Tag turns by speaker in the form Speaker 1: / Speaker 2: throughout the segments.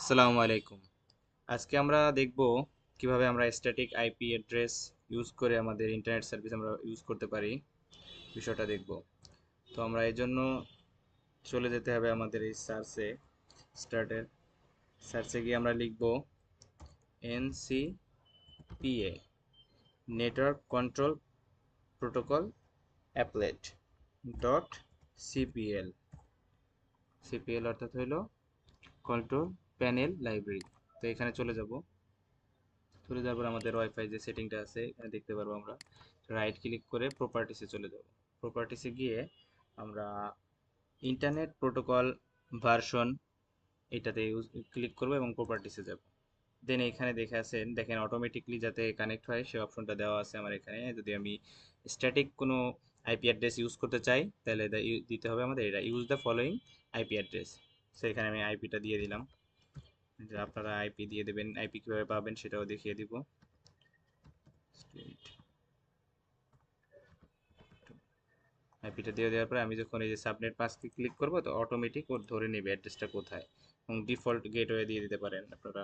Speaker 1: আসসালামু আলাইকুম। আজকে আমরা দেখব কিভাবে আমরা স্ট্যাটিক আইপি অ্যাড্রেস ইউজ করে আমাদের ইন্টারনেট সার্ভিস আমরা ইউজ করতে পারি, বিষয়টা দেখব। তো আমরা এই জন্য চলে যেতে হবে আমাদের এই স্টার্টের সার্চে গিয়ে আমরা লিখব NCPA network control protocol applet dot CPL. CPL অর্থাৎ হইল কন্ট্রোল প্যানেল লাইব্রেরি। তো এখানে চলে যাওয়ার পর আমাদের ওয়াইফাই যে সেটিংটা আছে এখানে দেখতে পারবো আমরা। রাইট ক্লিক করে প্রপার্টিসে চলে যাব। প্রপার্টিসে গিয়ে আমরা ইন্টারনেট প্রোটোকল ভার্সন এটাতে ক্লিক করব এবং প্রপার্টিসে যাব। দেন এখানে দেখেন অটোমেটিকলি যাতে কানেক্ট হয় সেই অপশনটা দেওয়া আছে আমার এখানে। যদি আমি স্ট্যাটিক কোনো আইপি অ্যাড্রেস ইউজ করতে চাই তাহলে দিতে হবে আমাদের এটা, use the following IP address. So এখানে আমি আইপিটা দিয়ে দিলাম। যে আপনারা আইপি দিয়ে দেবেন, আইপি কীভাবে পাবেন সেটাও দেখিয়ে দিব। আইপিটা দিয়ে দেওয়ার পরে আমি যখন এই যে সাবনেট মাস্কে ক্লিক করব তো অটোমেটিক ওর ধরে নেবে অ্যাড্রেসটা কোথায়, এবং ডিফল্ট গেটওয়ে দিয়ে দিতে পারেন আপনারা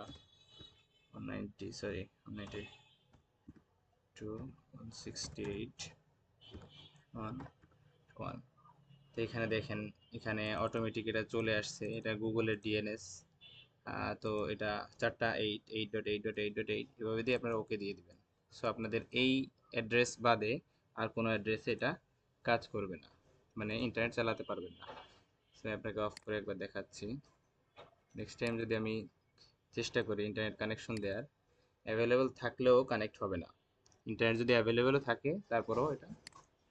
Speaker 1: 192.168.1.1। তো এখানে দেখেন, এখানে অটোমেটিক এটা চলে আসছে, এটা গুগলের ডিএনএস। তো এটা 4টা 8.8.8.8 এভাবে দিয়ে আপনারা ওকে দিয়ে দিবেন। সো আপনাদের এই অ্যাড্রেস বাদে আর কোনো অ্যাড্রেসে এটা কাজ করবে না, মানে ইন্টারনেট চালাতে পারবেন না। সো আপনাকে অফ করে একবার দেখাচ্ছি। নেক্সট টাইম যদি আমি চেষ্টা করি ইন্টারনেট কানেকশন দেওয়ার, অ্যাভেলেবল থাকলেও কানেক্ট হবে না। ইন্টারনেট যদি অ্যাভেলেবলও থাকে তারপরেও এটা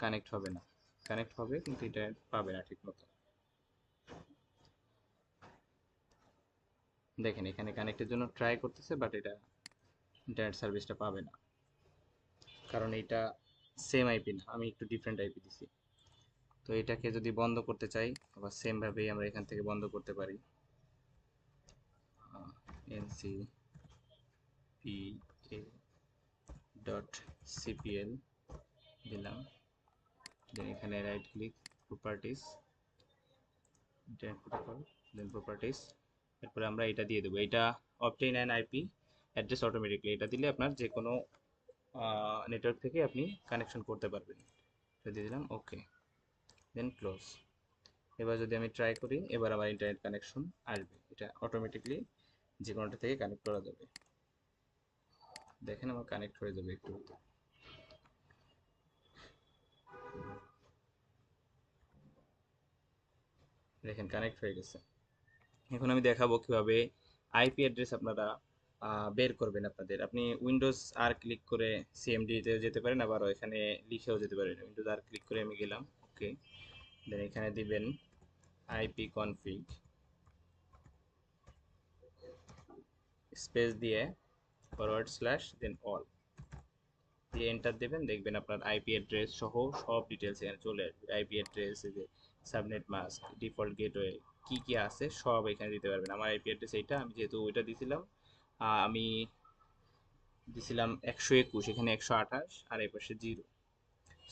Speaker 1: কানেক্ট হবে না। কানেক্ট হবে কিন্তু ইন্টারনেট পাবে না ঠিক মতো। দেখেন এখানে কানেক্টের জন্য ট্রাই করতেছে, বাট এটা ইন্টারনেট সার্ভিসটা পাবে না, কারণ এটা সেম আইপি না, আমি একটু ডিফারেন্ট আইপি দিছি। তো এটাকে যদি বন্ধ করতে চাই আবার সেমভাবেই আমরা এখান থেকে বন্ধ করতে পারি। NCPA ডট সিপিএল দিলাম। দেন এখানে right click, properties, internet protocol, then properties. এরপরে আমরা এটা দিয়ে দেবো, এটা obtain an IP address automatically. এটা দিলে আপনার যে কোনো নেটওয়ার্ক থেকে আপনি কানেকশন করতে পারবেন। এটা দিয়ে দিলাম ওকে, দেন ক্লোজ। এবার যদি আমি ট্রাই করি, এবার আমার ইন্টারনেট কানেকশন আসবে, এটা অটোমেটিকলি যে কোনোটা থেকে কানেক্ট করা যাবে। দেখেন আমার কানেক্ট হয়ে যাবে একটু। দেখেন কানেক্ট হয়ে গেছে। এখন আমি দেখাবো কিভাবে আইপি অ্যাড্রেস আপনারা বের করবেন। আপনি উইন্ডোজ আর ক্লিক করে সিএমডিতে যেতে পারেন, আবার এখানে লিখেও যেতে পারেন। উইন্ডোজ আর ক্লিক করে আমি গেলাম, ওকে। দেন এখানে দিবেন আইপি কনফিগ স্পেস দিয়ে ফরওয়ার্ড স্ল্যাশ দেন অল দিয়ে এন্টার দেবেন। দেখবেন আপনার আইপি অ্যাড্রেস সহ সব ডিটেলস এখানে চলে আসবে। আইপি অ্যাড্রেস, এই যে সাবনেট মাস্ক, ডিফল্ট গেটওয়ে, কি কি আছে সব এখানে দিতে পারবেন। আমার আইপি অ্যাড্রেস এইটা, আমি যেহেতু ওইটা দিছিলাম, আমি দিছিলাম 121, এখানে 128 আর এই পাশে 0।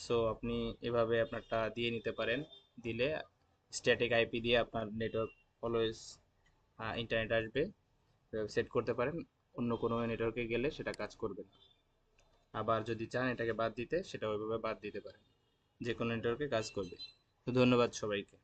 Speaker 1: সো আপনি এভাবে আপনারটা দিয়ে নিতে পারেন। দিলে স্ট্যাটিক আইপি দিয়ে আপনার নেটওয়ার্ক অলওয়েজ ইন্টারনেট আসবে, সেট করতে পারেন। অন্য কোনো নেটওয়ার্কে গেলে সেটা কাজ করবে না। আবার যদি চান এটাকে বাদ দিতে, সেটা ওইভাবে বাদ দিতে পারেন, যে কোনো নেটওয়ার্কে কাজ করবে। তো ধন্যবাদ সবাইকে।